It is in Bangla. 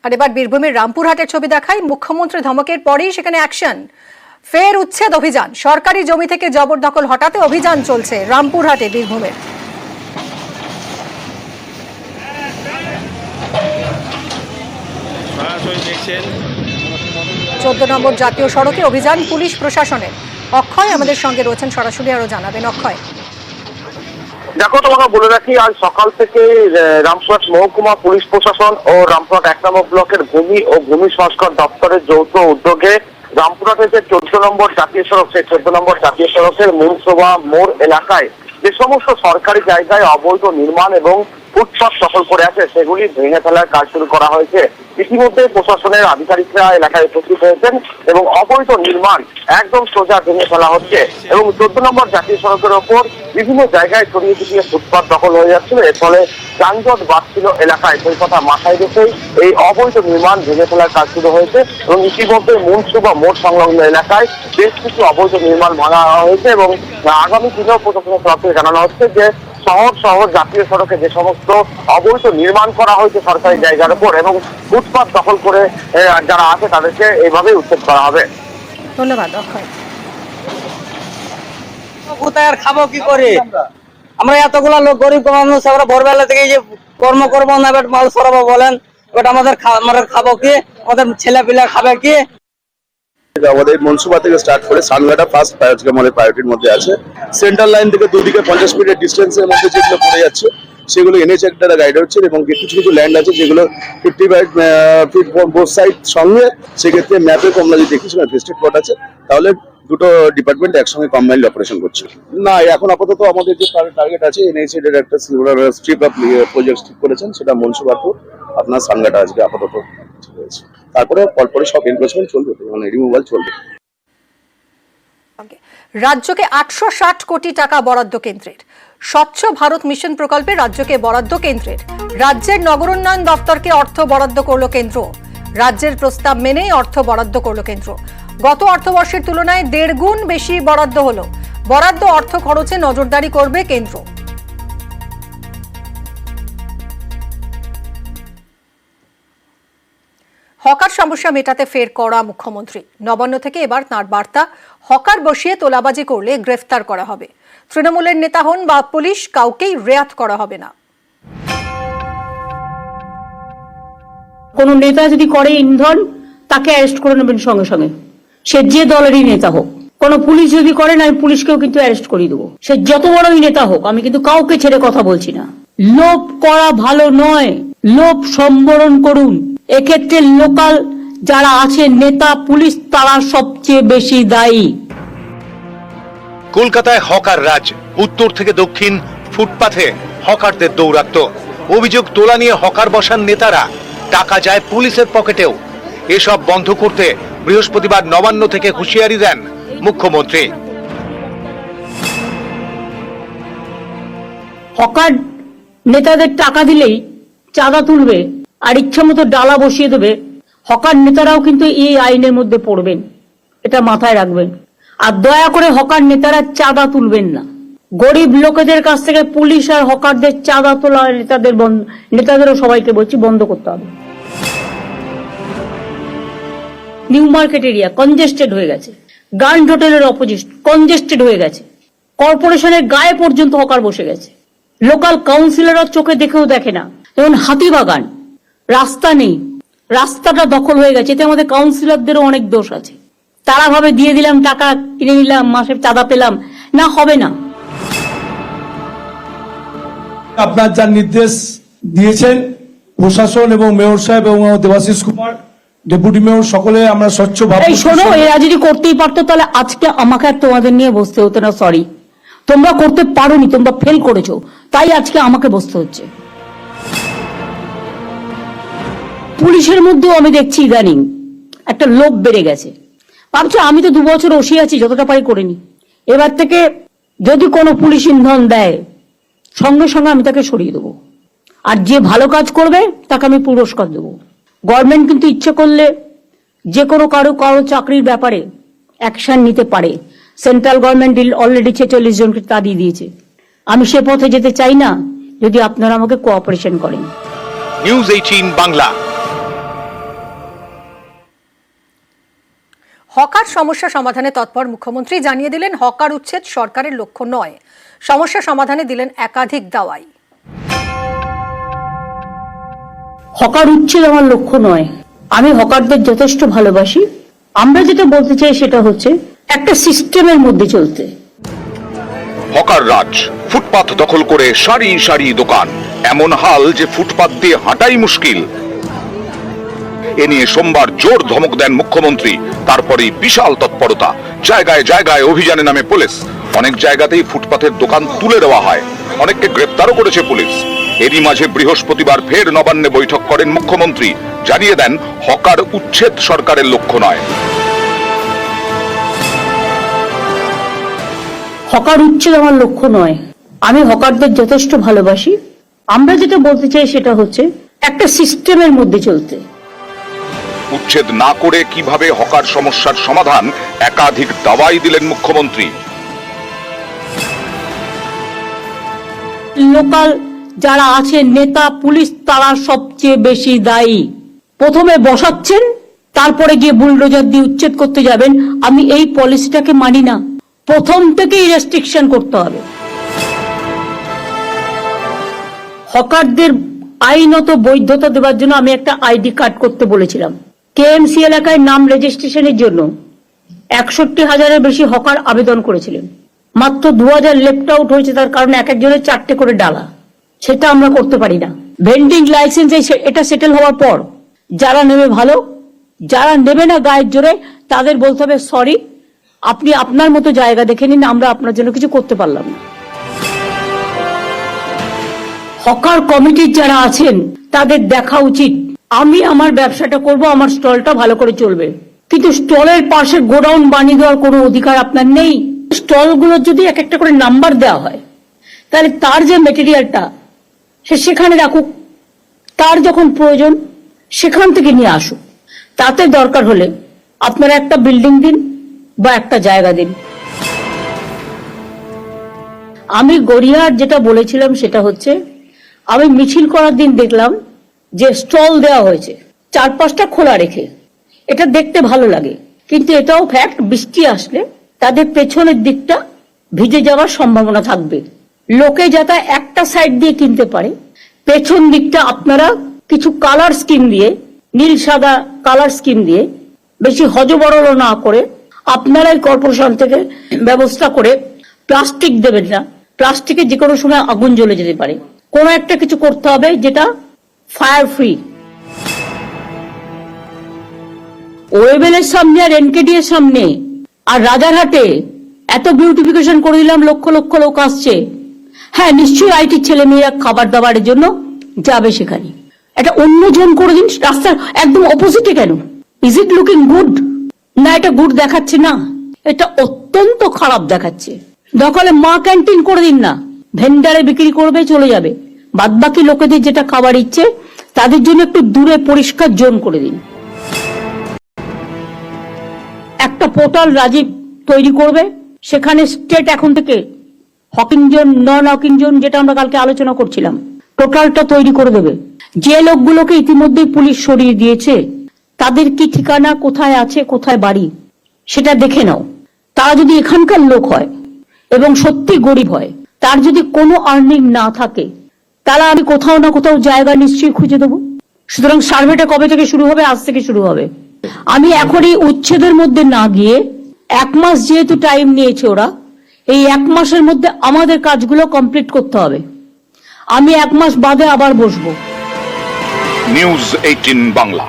আর এবার বীরভূমের রামপুরহাটের ছবি দেখাই। মুখ্যমন্ত্রী ধমকের পরেই সেখানে অ্যাকশন, ফের উচ্ছেদ অভিযান। সরকারি জমি থেকে জবরদখল হটাতে অভিযান চলছে রামপুরহাটে বীরভূমের। চোদ্দ নম্বর জাতীয় সড়কে অভিযান পুলিশ প্রশাসনের। অক্ষয় আমাদের সঙ্গে রয়েছেন, সরাসরি আরো জানাবেন। অক্ষয়, দেখো, তোমাকে বলে রাখি, আজ সকাল থেকে রামপুরহাট মহকুমা পুলিশ প্রশাসন ও রামপুরহাট 1 নম্বর ব্লকের ভূমি ও ভূমি সংস্কার দপ্তরের যৌথ উদ্যোগে রামপুরহাটের যে 14 নম্বর জাতীয় সড়ক, সেই 14 নম্বর জাতীয় সড়কের মনসুবা মোড় এলাকায় যে সমস্ত সরকারি জায়গায় অবৈধ নির্মাণ এবং ফুটপাত দখল করে আছে সেগুলি ভেঙে ফেলার কাজ শুরু করা হয়েছে। ইতিমধ্যে প্রশাসনের আধিকারিকরা এলাকায় উপস্থিত হয়েছেন এবং অবৈধ নির্মাণ একদম সোজা ভেঙে ফেলা হচ্ছে এবং 14 নম্বর জাতীয় সড়কের ওপর বিভিন্ন জায়গায় ছড়িয়ে ছিটিয়ে ফুটপাত দখল হয়ে যাচ্ছিল। এর ফলে যানজট বাড়ছিল এলাকায়। সেই কথা মাথায় রেখেই এই অবৈধ নির্মাণ ভেঙে ফেলার কাজ শুরু হয়েছে এবং ইতিমধ্যে মনসুবা মোড় সংলগ্ন এলাকায় বেশ কিছু অবৈধ নির্মাণ ভাঙা হয়েছে এবং আগামী দিনেও প্রশাসনের তরফ থেকে জানানো হচ্ছে যে শহর জাতীয় সড়কে যে সমস্ত অবৈধ নির্মাণ করা হয়েছে সরকারি জায়গার উপর এবং ফুটপাত দখল করে যারা আছে তাদেরকে এইভাবেই উচ্ছেদ করা হবে। ধন্যবাদ অক্ষয়। কোথায় আর খাবো কি করে? আমরা এতগুলা লোক গরিব মানুষ, আমরা ভোরবেলা থেকে যে কর্ম করবো না, এবার মাল সরাবো বলেন, এবার আমরা খাবো কি? আমাদের ছেলে পিলা খাবে কি? আমাদের মনসুবা থেকে স্টার্ট করে সানঘাটা ফার্স্ট প্রায়োরিটি আমাদের প্রায়োরিটির মধ্যে আছে। সেন্ট্রাল লাইন থেকে দুদিকে 50 মিনিটের ডিস্টেন্সের মধ্যে যেগুলো পড়ে যাচ্ছে সেগুলো এনএইচ একটা গাইড হচ্ছে এবং কিছু কিছু ল্যান্ড আছে যেগুলো 55 ফিট বোথ সাইড সঙ্গে, সেক্ষেত্রে ম্যাপে তোমরা যদি দেখিস রেস্ট্রিক্ট প্লট আছে, তাহলে দুটো ডিপার্টমেন্ট একসঙ্গে কম্বাইন্ড অপারেশন করছে। না, এখন আপাতত আমাদের যে টার্গেট আছে এনএইচ এর একটা স্ট্রিপ অফ প্রজেক্ট ঠিক করেছেন, সেটা মনসুবাপুর আপনার সানঘাটা আজকে আপাতত ঠিক হয়েছে। তারপরে পরপরই সব এনক্রোচমেন্ট চলবে, মানে রিমুভাল চলবে। রাজ্যকে 860 কোটি টাকা বরাদ্দ কেন্দ্রের। স্বচ্ছ ভারত মিশন প্রকল্পে রাজ্যকে বরাদ্দ কেন্দ্রের। রাজ্যের নগরোন্নয়ন দপ্তরকে অর্থ বরাদ্দ করল কেন্দ্র। রাজ্যের প্রস্তাব মেনেই অর্থ বরাদ্দ করল কেন্দ্র। গত অর্থবর্ষের তুলনায় 1.5 গুণ বেশি বরাদ্দ হলো। বরাদ্দ অর্থ খরচে নজরদারি করবে কেন্দ্র। হকার সমস্যা মেটাতে ফের কড়া মুখ্যমন্ত্রী। নবান্ন থেকে এবার তাঁর বার্তা, হকার বসিয়ে তোলাবাজি করলে গ্রেফতার করা হবে। তৃণমূলের নেতা হন বা পুলিশ, কাউকেই রেয়াত করা হবে না। কোন নেতা যদি করে ইন্ধন, তাকে অ্যারেস্ট করে নেবেন সঙ্গে সঙ্গে, সে যে দলেরই নেতা হোক। কোন পুলিশ যদি করে না, আমি পুলিশকেও কিন্তু অ্যারেস্ট করে দেবো, সে যত বড়ই নেতা হোক। আমি কিন্তু কাউকে ছেড়ে কথা বলছি না। লোভ করা ভালো নয়, লোভ সম্বরণ করুন। এক্ষেত্রে লোকাল যারা আছে নেতা, পুলিশ, তারা সবচেয়ে বেশি দায়ী। কলকাতায় হকার রাজ, উত্তর থেকে দক্ষিণ ফুটপাথে হকারদের দৌরাত্ম্য। অভিযোগ তোলা নিয়ে হকার বসান নেতারা, টাকা যায় পুলিশের পকেটেও। এসব বন্ধ করতে বৃহস্পতিবার নবান্ন থেকে হুঁশিয়ারি দেন মুখ্যমন্ত্রী। হকার নেতাদের টাকা দিলেই চাঁদা তুলবে আর ইচ্ছা মতো ডালা বসিয়ে দেবে। হকার নেতারাও কিন্তু এই আইনের মধ্যে পড়বেন, এটা মাথায় রাখবেন। আর দয়া করে হকার নেতারা চাঁদা তুলবেন না। গরিব লোকেদের কাছ থেকে পুলিশ আর হকারদের চাঁদা তোলা নেতাদেরও সবাইকে বলছি বন্ধ করতে হবে। নিউ মার্কেট এরিয়া কনজেস্টেড হয়ে গেছে, গার্ড হোটেলের অপোজিট কনজেস্টেড হয়ে গেছে, কর্পোরেশনের গায়ে পর্যন্ত হকার বসে গেছে। লোকাল কাউন্সিলররা চোখে দেখেও দেখে না। যেমন হাতিবাগান, রাস্তা নেই, রাস্তাটা দখল হয়ে গেছে। এতে আমাদের কাউন্সিলরদেরও অনেক দোষ আছে। তারা ভাবে দিয়ে দিলাম, টাকা কিনে নিলাম, মাসে চাঁদা পেলাম, না, হবে না। আপনার যা নির্দেশ দিয়েছেন প্রশাসন এবং মেয়র সাহেব এবং দেবাশিস কুমার ডেপুটি মেয়র, সকলে আমরা স্বচ্ছ ভাবে। এই শোনো, এরা যদি করতেই পারতো তাহলে আজকে আমাকে আর তোমাদের নিয়ে বসতে হতো না। সরি, তোমরা করতে পারোনি, তোমরা ফেল করেছো, তাই আজকে আমাকে বসতে হচ্ছে। পুলিশের মধ্যেও আমি দেখছি ইদানিং একটা লোভ বেড়ে গেছে। ভাবছো আমি তো 2 বছর বসে আছি, যতটা পারি করিনি। এবার থেকে যদি কোনো পুলিশ ইন্ধন দেয়, সঙ্গে সঙ্গে আমি তাকে সরিয়ে দেবো। আর যে ভালো কাজ করবে তাকে আমি পুরস্কার দেবো। গভর্নমেন্ট কিন্তু ইচ্ছে করলে যে কোনো কারো চাকরির ব্যাপারে অ্যাকশন নিতে পারে। সেন্ট্রাল গভর্নমেন্ট অলরেডি 46 জনকে তাড়িয়ে দিয়েছে। আমি সে পথে যেতে চাই না, যদি আপনারা আমাকে কোঅপারেশন করেন। নিউজ 18 বাংলা। হকার সমস্যা সমাধানে তৎপর মুখ্যমন্ত্রী জানিয়ে দিলেন হকার উচ্ছেদ সরকারের লক্ষ্য নয়। সমস্যা সমাধানে দিলেন একাধিক দাওয়াই। হকার উচ্ছেদ আমার লক্ষ্য নয়। আমি হকারদের যথেষ্ট ভালোবাসি। আমরা যেটা বলতে চাই সেটা হচ্ছে একটা সিস্টেমের মধ্যে চলতে। হকার রাজ, ফুটপাত দখল করে সারি সারি দোকান, এমন হাল যে ফুটপাত দিয়ে হাঁটাই মুশকিল। এ নিয়ে সোমবার জোর ধমক দেন মুখ্যমন্ত্রী। তারপরেই বিশাল তৎপরতা, জায়গায় জায়গায় অভিযানে নামে পুলিশ। অনেক জায়গাতেই ফুটপাতের দোকান তুলে দেওয়া হয়, অনেককে গ্রেপ্তারও করেছে পুলিশ। এরই মাঝে বৃহস্পতিবার ফের নবান্নে বৈঠক করেন মুখ্যমন্ত্রী। জানিয়ে দেন হকার উচ্ছেদ সরকারের লক্ষ্য নয়। হকার উচ্ছেদ আমার লক্ষ্য নয়। আমি হকারদের যথেষ্ট ভালোবাসি। আমরা যেটা বলতে চাই সেটা হচ্ছে একটা সিস্টেমের মধ্যে চলতে। উচ্ছেদ না করে কিভাবে হকার সমস্যার সমাধান, একাধিক দাওয়াই দিলেন মুখ্যমন্ত্রী। লোকাল যারা আছে নেতা পুলিশ, তারা সবচেয়ে বেশি দায়ী। প্রথমে বসাচ্ছেন, তারপরে গিয়ে বুলডোজার দিয়ে উচ্ছেদ করতে যাবেন। আমি এই পলিসিটাকে মানি না। প্রথম থেকেই রেস্ট্রিকশন করতে হবে। হকারদের আইনত বৈধতা দেওয়ার জন্য আমি একটা আইডি কার্ড করতে বলেছিলাম। কেএমসি এলাকায় নাম রেজিস্ট্রেশনের জন্য 61,000-এর বেশি হকার আবেদন করেছিলেন। মাত্র 2,000 লেফট আউট হয়েছে, তার কারণে এক একজনের 4টে করে ডালা। সেটা আমরা করতে পারি না। ভেন্ডিং লাইসেন্স এটা সেটেল হওয়ার পর যারা নেবে ভালো, যারা নেবে না গায়ের জোরে তাদের বলতে হবে সরি, আপনি আপনার মতো জায়গা দেখে নিন, আমরা আপনার জন্য কিছু করতে পারলাম না। হকার কমিটির যারা আছেন তাদের দেখা উচিত, আমি আমার ব্যবসাটা করব, আমার স্টলটা ভালো করে চলবে, কিন্তু স্টলের পাশে গোডাউন বানিয়ে দেওয়ার কোনো অধিকার আপনার নেই। স্টলগুলোর যদি এক একটা করে নাম্বার দেওয়া হয়, তাহলে তার যে মেটেরিয়ালটা সে সেখানে রাখুক, তার যখন প্রয়োজন সেখান থেকে নিয়ে আসুক। তাতে দরকার হলে আপনারা একটা বিল্ডিং দিন বা একটা জায়গা দিন। আমি গড়িয়ার যেটা বলেছিলাম সেটা হচ্ছে, আমি মিছিল করার দিন দেখলাম যে স্টল দেওয়া হয়েছে 4-5টা খোলা রেখে। এটা দেখতে ভালো লাগে, কিন্তু এটাও ফ্যাক্ট, বৃষ্টি আসলে তাদের পেছনের দিকটা ভিজে যাওয়ার সম্ভাবনা থাকবে। লোকে যাতে একটা সাইড দিয়ে কিনতে পারে, পেছন দিকটা আপনারা কিছু কালার স্কিম দিয়ে, নীল সাদা কালার স্কিম দিয়ে, বেশি হজবরল না করে আপনারাই কর্পোরেশন থেকে ব্যবস্থা করে প্লাস্টিক দেবেন না। প্লাস্টিকে যে কোনো সময় আগুন জ্বলে যেতে পারে। কোনো একটা কিছু করতে হবে যেটা ফায়ার ফ্রি। ওয়েবেলের সামনে আর এনকেডি এর সামনে আর রাজারহাটে এত বিউটিফিকেশন করে দিলাম, লক্ষ লক্ষ লোক আসছে। হ্যাঁ, নিশ্চয়ই আইটির ছেলে মেয়েরা খাবার দাবারের জন্য যাবে সেখানে। এটা অন্য জন করে দিন, রাস্তার একদম অপোজিটে কেন? Is it looking good? না, এটা গুড দেখাচ্ছে না, এটা অত্যন্ত খারাপ দেখাচ্ছে। দরকার হলে মা ক্যান্টিন করে দিন না, ভেন্ডারে বিক্রি করবে, চলে যাবে। বাদ বাকি লোকেদের যেটা খাবার ইচ্ছে তাদের জন্য একটু দূরে পরিষ্কার জোন করে দিন। একটা পোর্টাল রাজীব তৈরি করবে, সেখানে স্টেট এখন থেকে হকিং জোন, নন হকিং জোন, যেটা আমরা কালকে আলোচনা করছিলাম, টোটালটা তৈরি করে দেবে। যে লোকগুলোকে ইতিমধ্যেই পুলিশ সরিয়ে দিয়েছে তাদের কি ঠিকানা, কোথায় আছে, কোথায় বাড়ি, সেটা দেখে নাও। তারা যদি এখানকার লোক হয় এবং সত্যি গরিব হয়, তার যদি কোনো আর্নিং না থাকে, তাহলে আমি কোথাও না কোথাও জায়গা নিশ্চয়ই খুঁজে দেবো। সুতরাং সার্ভেটা কবে থেকে শুরু হবে? আজ থেকে শুরু হবে। আমি এখনই উচ্ছেদের মধ্যে না গিয়ে, 1 মাস যেহেতু টাইম নিয়েছে ওরা, এই 1 মাসের মধ্যে আমাদের কাজগুলো কমপ্লিট করতে হবে। আমি 1 মাস বাদে আবার বসবো। নিউজ 18 বাংলা।